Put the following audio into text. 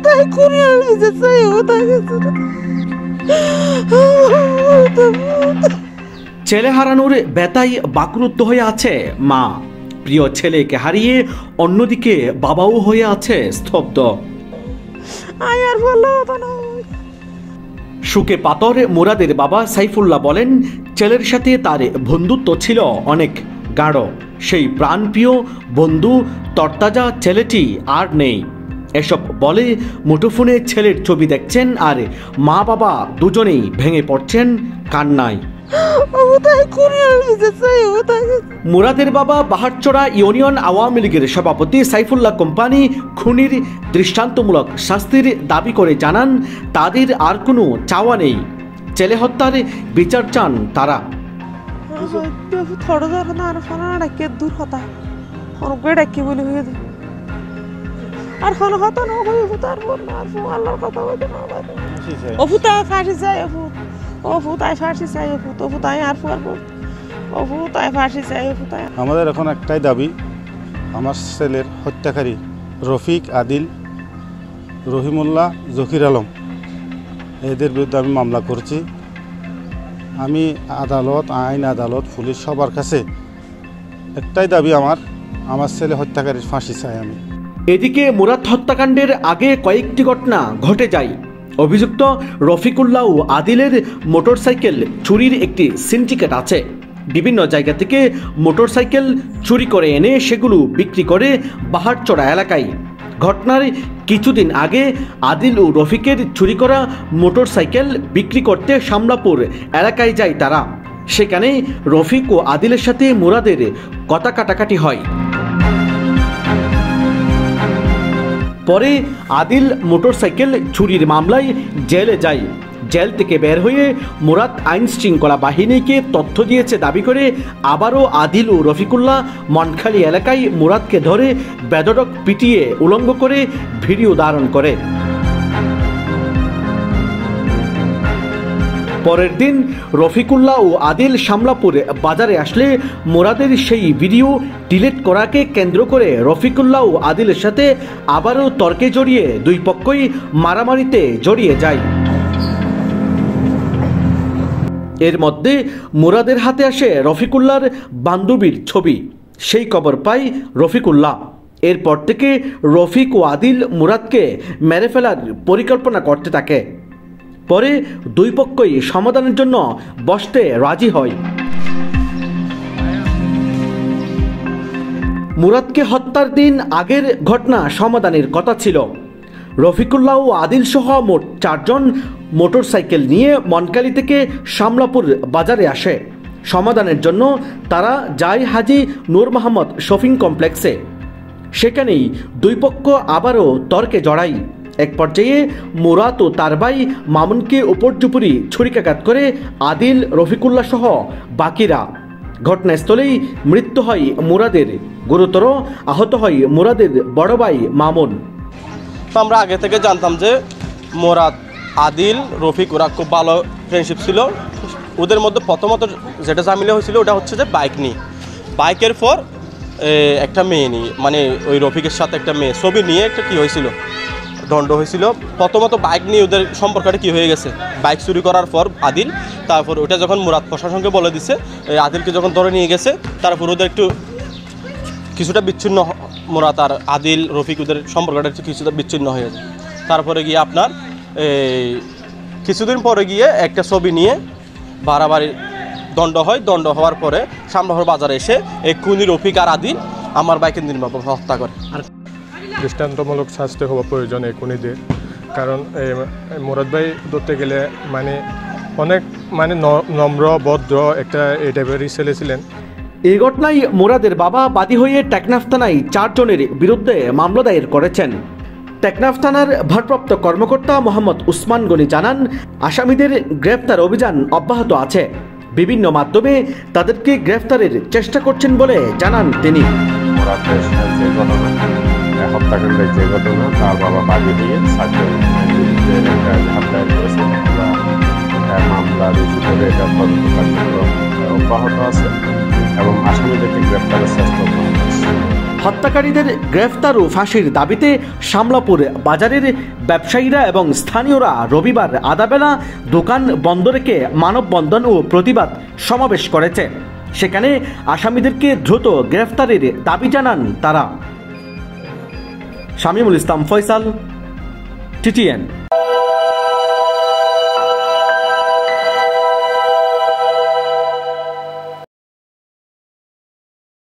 তাই করে আমি যে চাই তাই ছেলে হারানোর ব্যথায় বাকরুদ্ধ হয়ে আছে মা। প্রিয় ছেলেকে হারিয়ে অন্যদিকে বাবাও হয়ে আছে স্তব্ধ। আর বললো না। সুখে পাথর মুরাদের বাবা সাইফুল্লাহ বলেন, ছেলের সাথে তার বন্ধুত্ব ছিল অনেক গাঢ়। সেই প্রাণপ্রিয় বন্ধু তরতাজা ছেলেটি আর নেই। এসব বলে মুঠোফোনে ছেলের ছবি দেখছেন আর মা বাবা দুজনেই ভেঙে পড়ছেন কান্নায়। মুরাদের বাবা বাহারচড়া ইউনিয়ন আওয়ামী লীগের সভাপতি সাইফুল্লাহ কোম্পানি খুনির দৃষ্টান্তমূলক শাস্তির দাবি করে জানান, তাদের আর কোনো চাওয়া নেই, ছেলে হত্যার বিচার চান তারা। আর কোন কথা না হইব তারপর না আল্লাহর কথা বলতে না বাবা ওফু তাই ফাঁসি চাই ওফু তাই ফাঁসি চাই ওফু তাই আর ওফু তাই ফাঁসি চাই ওফু তাই। আমাদের এখন একটাই দাবি, আমার ছেলের হত্যাকারী রফিক, আদিল, রহিমুল্লাহ, জকির আলম এদের বিরুদ্ধে আমি মামলা করছি। আমি আদালত, আইন আদালত, পুলিশ সবার কাছে একটাই দাবি, আমার ছেলে হত্যাকারীর ফাঁসি চাই আমি। এদিকে মুরাদ হত্যাকাণ্ডের আগে কয়েকটি ঘটনা ঘটে যায়। অভিযুক্ত রফিকুল্লাহ ও আদিলের মোটরসাইকেল চুরির একটি সিন্ডিকেট আছে। বিভিন্ন জায়গা থেকে মোটরসাইকেল চুরি করে এনে সেগুলো বিক্রি করে বাহারচড়া এলাকায়। ঘটনার কিছুদিন আগে আদিল ও রফিকের চুরি করা মোটরসাইকেল বিক্রি করতে শামলাপুর এলাকায় যায় তারা। সেখানে রফিক ও আদিলের সাথে মুরাদের কথা কাটাকাটি হয়। পরে আদিল মোটরসাইকেল চুরির মামলায় জেলে যায়। জেল থেকে বের হয়ে মুরাদ আইন শৃঙ্খলা বাহিনীকে তথ্য দিয়েছে দাবি করে আবারও আদিল ও রফিকুল্লাহ মনখালী এলাকায় মুরাদকে ধরে বেধড়ক পিটিয়ে উলঙ্গ করে ভিডিও ধারণ করে। পরের দিন রফিকুল্লাহ ও আদিল শামলাপুর বাজারে আসলে মুরাদের সেই ভিডিও ডিলিট করাকে কেন্দ্র করে রফিকুল্লাহ ও আদিলের সাথে আবারও তর্কে জড়িয়ে দুই পক্ষই মারামারিতে জড়িয়ে যায়। এর মধ্যে মুরাদের হাতে আসে রফিকুল্লাহর বান্ধবীর ছবি। সেই খবর পায় রফিকুল্লাহ। এরপর থেকে রফিক ও আদিল মুরাদকে মেরে ফেলার পরিকল্পনা করতে থাকে। পরে দুই পক্ষই সমাধানের জন্য বসতে রাজি হয়। মুরাদকে হত্যার দিন আগের ঘটনা সমাধানের কথা ছিল। রফিকুল্লাহ ও আদিল সহ মোট 4 জন মোটরসাইকেল নিয়ে মনকালী থেকে শামলাপুর বাজারে আসে। সমাধানের জন্য তারা যায় হাজী নূর মোহাম্মদ শপিং কমপ্লেক্সে। সেখানেই দুই পক্ষ আবারও তর্কে জড়ায়। এক পর্যায়ে মুরাদ ও তার ভাই মামুনকে উপর্যুপরি ছুরিকাঘাত করে আদিল, রফিকুল্লাহ সহ বাকিরা। ঘটনাস্থলেই মৃত্যু হয় মুরাদের। গুরুতর আহত হয় মুরাদের বড় ভাই মামুন। আমরা আগে থেকে জানতাম যে মুরাদ, আদিল, রফিক ওরা খুব ভালো ফ্রেন্ডশিপ ছিল। ওদের মধ্যে প্রথমত যেটা ঝামেলা হয়েছিল ওটা হচ্ছে যে বাইক নিয়ে। বাইকের পর একটা মেয়ে নিয়ে, মানে ওই রফিকের সাথে একটা মেয়ে ছবি নিয়ে একটা কী হয়েছিল, দণ্ড হয়েছিল। প্রথমত বাইক নিয়ে ওদের সম্পর্কটা কী হয়ে গেছে, বাইক চুরি করার পর আদিল, তারপর ওটা যখন মুরাদ প্রশাসনকে বলে দিছে, আদিলকে যখন ধরে নিয়ে গেছে, তারপর ওদের একটু কিছুটা বিচ্ছিন্ন, মুরাদ আর আদিল, রফিক ওদের সম্পর্কটা কিছুটা বিচ্ছিন্ন হয়ে যায়। তারপরে গিয়ে আপনার কিছুদিন পরে গিয়ে একটা ছবি নিয়ে বাড়াবাড়ি দণ্ড হয়। দণ্ড হওয়ার পরে শামলাপুর বাজারে এসে এই খুনি রফিক আর আদিল আমার বাইকের নির্মমভাবে হত্যা করে। দৃষ্টান্তমূলক শাস্তি হওয়া প্রয়োজন এই খুনিদের, কারণ মুরাদ ভাই ধরতে গেলে অনেক নম্র, ভদ্র একটা এই টাইপেরই ছেলে ছিলেন। এই ঘটনায় মুরাদের বাবা বাদী হয়ে টেকনাফ থানায় 4 জনের বিরুদ্ধে মামলা দায়ের করেছেন। টেকনাফ থানার ভারপ্রাপ্ত কর্মকর্তা মোহাম্মদ উসমান গনি জানান, আসামিদের গ্রেফতার অভিযান অব্যাহত আছে। বিভিন্ন মাধ্যমে তাদেরকে গ্রেফতারের চেষ্টা করছেন বলে জানান তিনি। হত্যাকাণ্ডের যে ঘটনা, তার বাবা বাদী হয়ে মামলা রুজু করে এটা তদন্ত কার্যক্রম অব্যাহত আছে এবং আসামিদেরকে গ্রেফতারের চেষ্টা করা হচ্ছে। হত্যাকারীদের গ্রেফতার ও ফাঁসির দাবিতে শামলাপুর বাজারের ব্যবসায়ীরা এবং স্থানীয়রা রবিবার আদাবেলা দোকান বন্ধ রেখে মানববন্ধন ও প্রতিবাদ সমাবেশ করেছে। সেখানে আসামিদেরকে দ্রুত গ্রেফতারের দাবি জানান তারা। শামীমুল ইসলাম ফয়সাল, TTN।